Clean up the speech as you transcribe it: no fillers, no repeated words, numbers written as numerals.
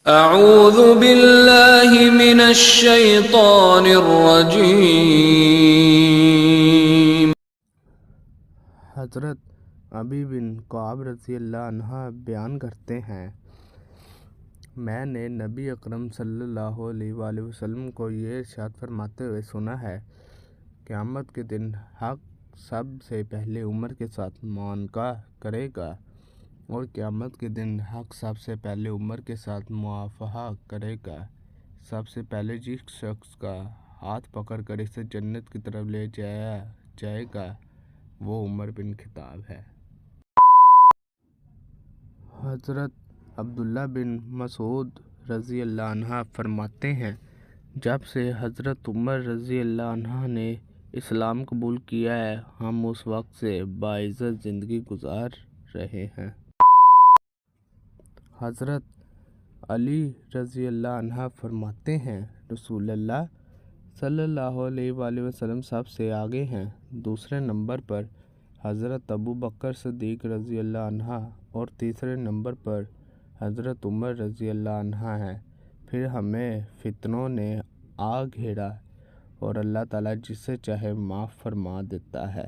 اعوذ باللہ من الشیطان الرجیم۔ حضرت ابی بن کعب رضی اللہ عنہ بیان کرتے ہیں، میں نے نبی اکرم صلی اللہ علیہ وآلہ وسلم کو یہ ارشاد فرماتے ہوئے سنا ہے، قیامت کے دن حق سب سے پہلے عمر کے ساتھ معانقہ کرے گا، اور قیامت کے دن حق سب سے پہلے عمر کے ساتھ موافحہ کرے گا۔ سب سے پہلے جس شخص کا ہاتھ پکڑ کر اسے جنت کی طرف لے جایا جائے گا وہ عمر بن خطاب ہے۔ حضرت عبداللہ بن مسعود رضی اللہ عنہ فرماتے ہیں، جب سے حضرت عمر رضی اللہ عنہ نے اسلام قبول کیا ہے، ہم اس وقت سے باعزت زندگی گزار رہے ہیں۔ حضرت علی رضی اللہ عنہ فرماتے ہیں، رسول اللہ صلی اللہ علیہ وآلہ وسلم سب سے آگے ہیں، دوسرے نمبر پر حضرت ابو بکر صدیق رضی اللہ عنہ اور تیسرے نمبر پر حضرت عمر رضی اللہ عنہ ہیں۔ پھر ہمیں فتنوں نے آ گھیرا اور اللہ تعالیٰ جسے چاہے معاف فرما دیتا ہے۔